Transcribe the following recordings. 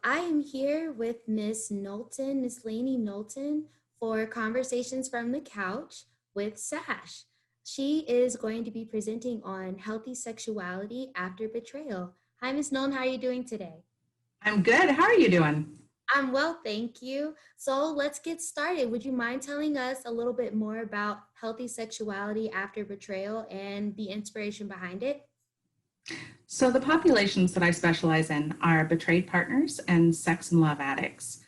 I am here with Miss Knowlton, Miss Laney Knowlton, for Conversations from the Couch with SASH. She is going to be presenting on healthy sexuality after betrayal. Hi, Miss Knowlton, how are you doing today? I'm good. How are you doing? I'm well, thank you. So let's get started. Would you mind telling us a little bit more about healthy sexuality after betrayal and the inspiration behind it? So, the populations that I specialize in are betrayed partners and sex and love addicts.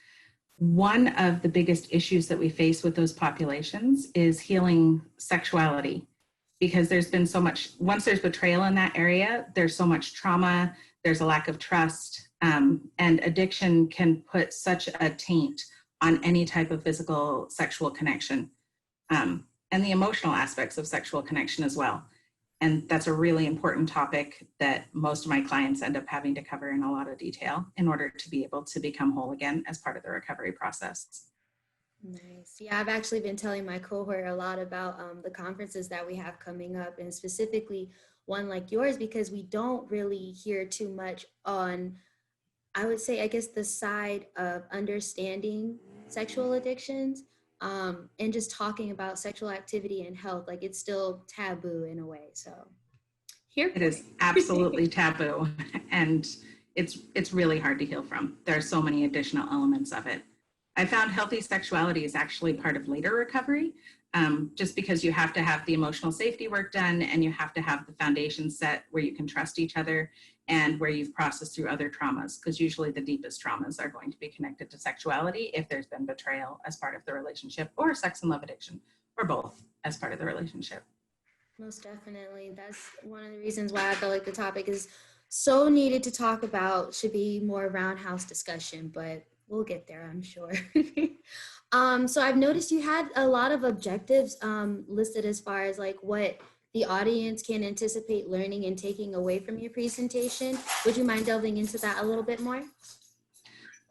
One of the biggest issues that we face with those populations is healing sexuality because there's been so much, once there's betrayal in that area, there's so much trauma, there's a lack of trust, and addiction can put such a taint on any type of physical sexual connection, and the emotional aspects of sexual connection as well. And that's a really important topic that most of my clients end up having to cover in a lot of detail in order to be able to become whole again as part of the recovery process. Nice. Yeah, I've actually been telling my cohort a lot about the conferences that we have coming up, and specifically one like yours, because we don't really hear too much on, I would say, I guess, the side of understanding sexual addictions, and just talking about sexual activity and health. Like, it's still taboo in a way. So here It for is absolutely taboo, and it's really hard to heal from. There are so many additional elements of it. I found healthy sexuality is actually part of later recovery, just because you have to have the emotional safety work done and you have to have the foundation set where you can trust each other and where you've processed through other traumas, because usually the deepest traumas are going to be connected to sexuality if there's been betrayal as part of the relationship, or sex and love addiction, or both as part of the relationship. Most definitely. That's one of the reasons why I feel like the topic is so needed to talk about. Should be more roundhouse discussion, but we'll get there, I'm sure. So I've noticed you had a lot of objectives listed as far as like what the audience can anticipate learning and taking away from your presentation. Would you mind delving into that a little bit more?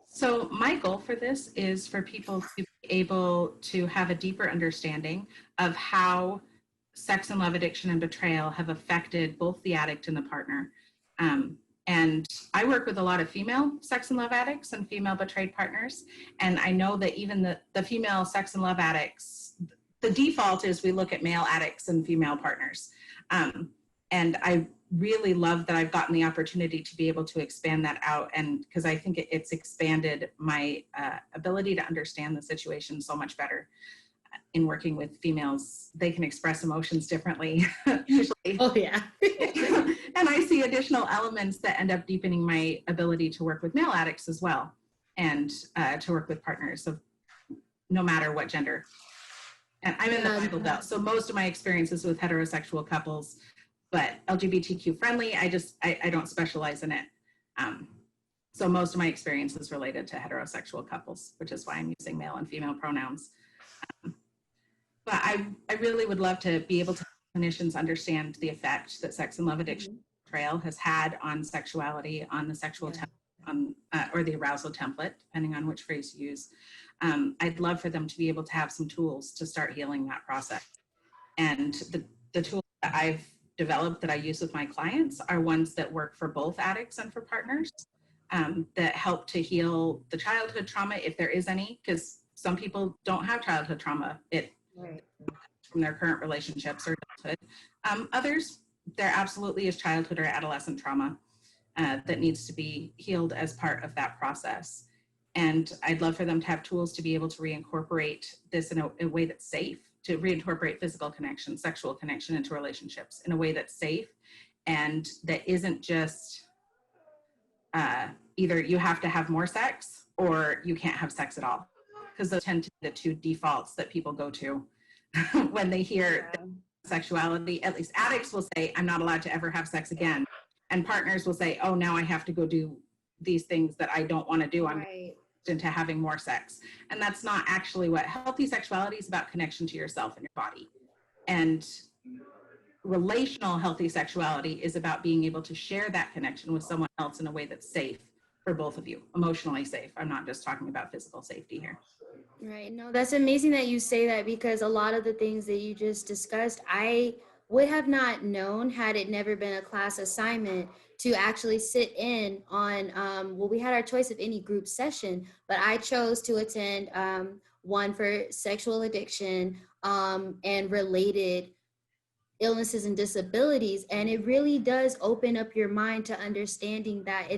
So my goal for this is for people to be able to have a deeper understanding of how sex and love addiction and betrayal have affected both the addict and the partner. And I work with a lot of female sex and love addicts and female betrayed partners. And I know that even the female sex and love addicts, the default is we look at male addicts and female partners. And I really love that I've gotten the opportunity to be able to expand that out, and because I think it's expanded my ability to understand the situation so much better. In working with females, they can express emotions differently usually. Oh, yeah. And I see additional elements that end up deepening my ability to work with male addicts as well, and to work with partners of no matter what gender. And I'm in the Bible Belt, so most of my experiences with heterosexual couples, but LGBTQ friendly, I don't specialize in it. So most of my experience is related to heterosexual couples, which is why I'm using male and female pronouns. But I really would love to be able to help clinicians understand the effect that sex and love addiction betrayal has had on sexuality, on the sexual template, or the arousal template, depending on which phrase you use. I'd love for them to be able to have some tools to start healing that process. And the tools that I've developed that I use with my clients are ones that work for both addicts and for partners, that help to heal the childhood trauma, if there is any, because some people don't have childhood trauma. It from their current relationships or adulthood. Others, there absolutely is childhood or adolescent trauma that needs to be healed as part of that process. And I'd love for them to have tools to be able to reincorporate this in a way that's safe, to reincorporate physical connection, sexual connection into relationships in a way that's safe and that isn't just either you have to have more sex or you can't have sex at all, because those tend to be the two defaults that people go to when they hear sexuality. At least addicts will say, I'm not allowed to ever have sex again. And partners will say, oh, now I have to go do these things that I don't want to do. I'm into having more sex. And that's not actually what healthy sexuality is about. Connection to yourself and your body. And relational healthy sexuality is about being able to share that connection with someone else in a way that's safe for both of you, emotionally safe. I'm not just talking about physical safety here. Right. No, that's amazing that you say that, because a lot of the things that you just discussed, I would have not known had it never been a class assignment to actually sit in on, well, we had our choice of any group session, but I chose to attend one for sexual addiction and related illnesses and disabilities. And it really does open up your mind to understanding that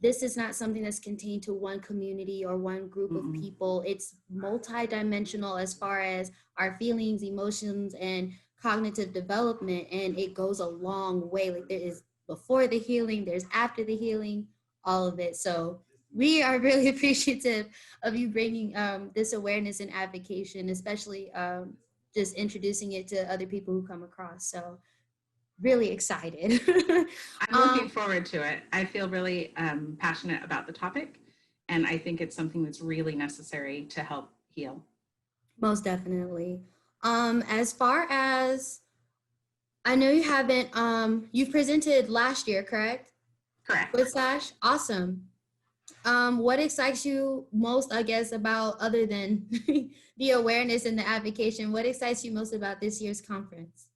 this is not something that's contained to one community or one group of people. It's multidimensional as far as our feelings, emotions, and cognitive development. And it goes a long way. Like there is before the healing, there's after the healing, all of it. So we are really appreciative of you bringing this awareness and advocacy, especially just introducing it to other people who come across. So really excited. I'm looking forward to it. I feel really passionate about the topic, and I think it's something that's really necessary to help heal. Most definitely. As far as I know, you haven't, you've presented last year, correct? Correct. With SASH? Awesome. What excites you most, I guess, about other than the awareness and the advocacy, what excites you most about this year's conference?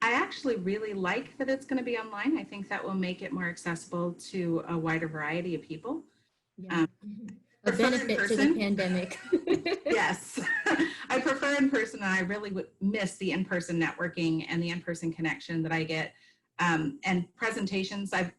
I actually really like that it's going to be online. I think that will make it more accessible to a wider variety of people. Yeah. A benefit to the pandemic. Yes, I prefer in person, and I really would miss the in-person networking and the in-person connection that I get. And presentations. I've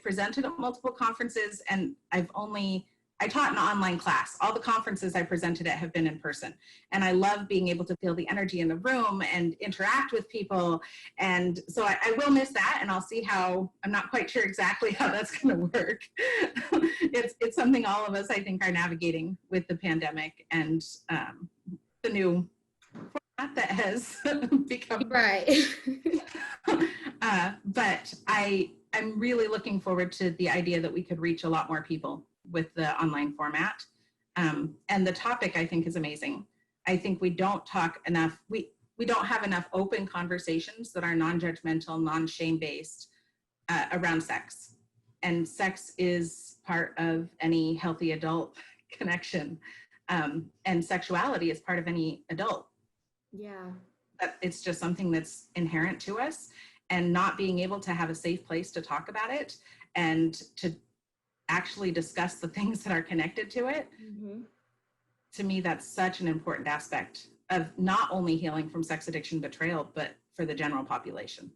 presented at multiple conferences, and I taught an online class. All the conferences I presented at have been in person. And I love being able to feel the energy in the room and interact with people. And so I will miss that, and I'll see how, I'm not quite sure exactly how that's going to work. It's something all of us, I think, are navigating with the pandemic and the new format that has become. Right. But I'm really looking forward to the idea that we could reach a lot more people with the online format. And the topic, I think, is amazing. I think we don't talk enough, we don't have enough open conversations that are non-judgmental, non-shame based around sex. And sex is part of any healthy adult connection. And sexuality is part of any adult. Yeah. It's just something that's inherent to us, and not being able to have a safe place to talk about it and to actually discuss the things that are connected to it. To me, that's such an important aspect of not only healing from sex addiction betrayal, but for the general population.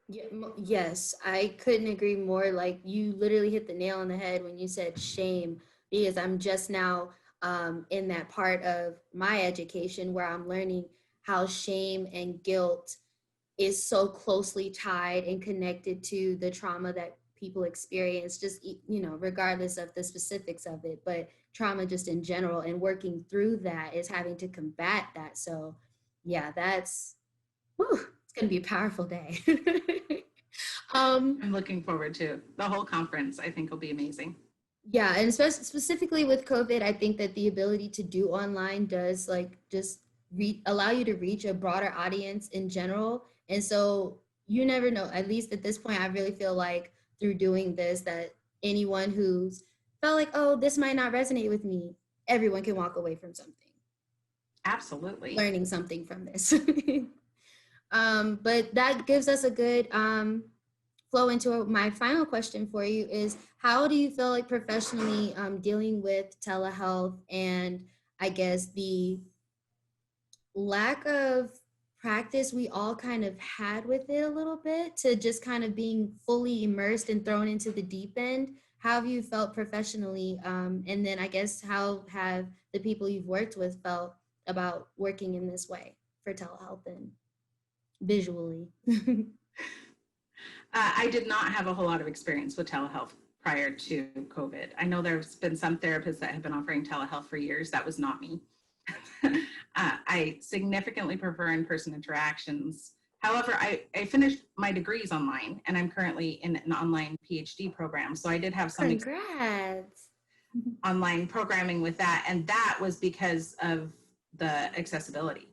Yeah, yes, I couldn't agree more. Like you literally hit the nail on the head when you said shame, because I'm just now in that part of my education where I'm learning how shame and guilt is so closely tied and connected to the trauma that people experience, just, regardless of the specifics of it, but trauma just in general, and working through that is having to combat that. So yeah, it's going to be a powerful day. I'm looking forward to the whole conference. I think will be amazing. Yeah, and specifically with COVID, I think that the ability to do online does just allow you to reach a broader audience in general. And so you never know, at least at this point, I really feel like through doing this, that anyone who's felt like, oh, this might not resonate with me, everyone can walk away from something. Absolutely. Learning something from this. But that gives us a good flow into my final question for you is, how do you feel like professionally dealing with telehealth and I guess the lack of practice we all kind of had with it a little bit, to just kind of being fully immersed and thrown into the deep end? How have you felt professionally? And then I guess how have the people you've worked with felt about working in this way for telehealth and visually? I did not have a whole lot of experience with telehealth prior to COVID. I know there's been some therapists that have been offering telehealth for years. That was not me. I significantly prefer in-person interactions. However, I finished my degrees online, and I'm currently in an online PhD program. So I did have some online programming with that. And that was because of the accessibility.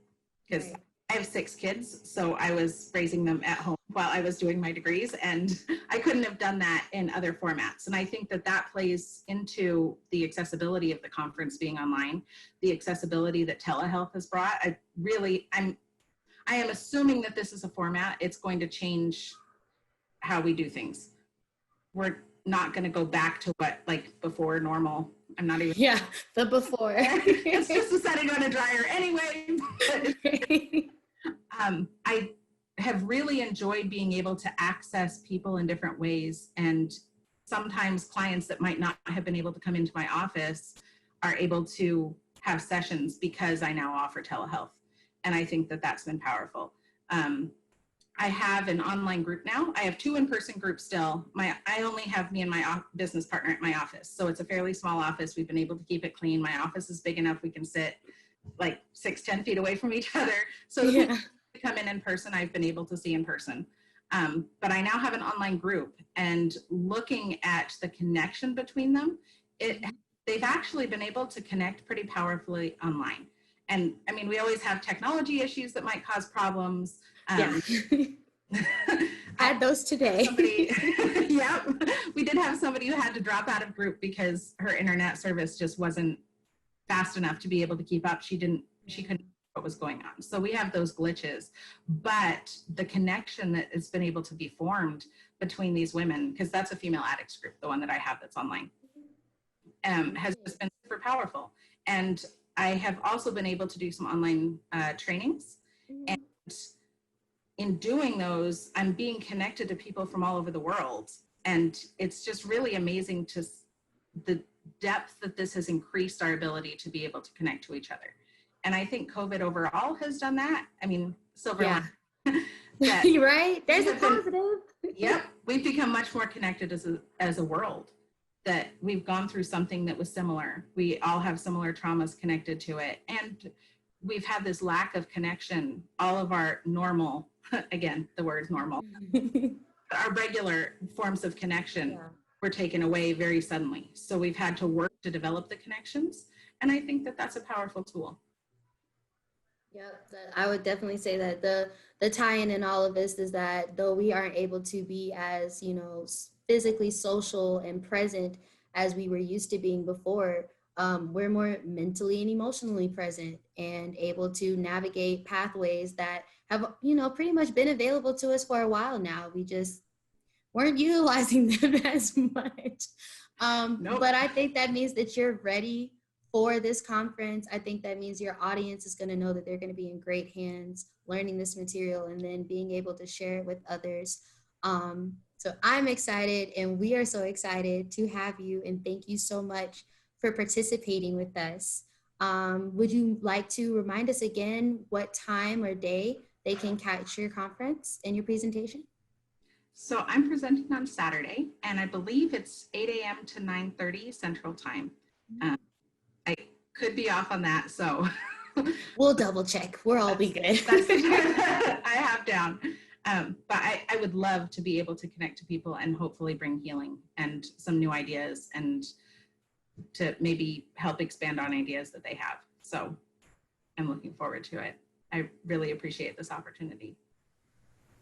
Because I have 6 kids, so I was raising them at home while I was doing my degrees, and I couldn't have done that in other formats. And I think that that plays into the accessibility of the conference being online, the accessibility that telehealth has brought. I am assuming that this is a format. It's going to change how we do things. We're not going to go back to what like before normal. I'm not even. Yeah, the before. It's just a setting on a dryer anyway. I have really enjoyed being able to access people in different ways, and sometimes clients that might not have been able to come into my office are able to have sessions because I now offer telehealth. And I think that that's been powerful. I have an online group now. I have 2 in-person groups still. I only have me and my business partner at my office. So it's a fairly small office. We've been able to keep it clean. My office is big enough we can sit like 6-10 feet away from each other. So the people who come in person, I've been able to see in person. But I now have an online group, and looking at the connection between them, they've actually been able to connect pretty powerfully online. And I mean, we always have technology issues that might cause problems. Had those today. Yep. We did have somebody who had to drop out of group because her internet service just wasn't fast enough to be able to keep up. She couldn't know what was going on. So we have those glitches, but the connection that has been able to be formed between these women, because that's a female addicts group, the one that I have that's online, has just been super powerful. And I have also been able to do some online trainings, and in doing those, I'm being connected to people from all over the world. And it's just really amazing to the depth that this has increased our ability to be able to connect to each other. And I think COVID overall has done that. I mean, silver lining. You're right. There's a positive. Yep. We've become much more connected as a world, that we've gone through something that was similar. We all have similar traumas connected to it. And we've had this lack of connection. All of our normal, again, the word normal, our regular forms of connection were taken away very suddenly. So we've had to work to develop the connections. And I think that that's a powerful tool. Yeah, I would definitely say that the tie-in in all of this is that though we aren't able to be as, physically social and present as we were used to being before, we're more mentally and emotionally present and able to navigate pathways that have, pretty much been available to us for a while now. We just weren't utilizing them as much. Nope. But I think that means that you're ready for this conference. I think that means your audience is going to know that they're going to be in great hands learning this material and then being able to share it with others. So I'm excited, and we are so excited to have you, and thank you so much for participating with us. Would you like to remind us again what time or day they can catch your conference and your presentation? So I'm presenting on Saturday, and I believe it's 8 a.m. to 9:30 Central Time. I could be off on that, so. We'll double check. We'll all be good. That's I have down. But I would love to be able to connect to people and hopefully bring healing and some new ideas, and to maybe help expand on ideas that they have. So I'm looking forward to it. I really appreciate this opportunity.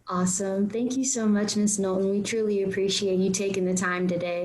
Awesome. Thank you so much, Ms. Knowlton. We truly appreciate you taking the time today.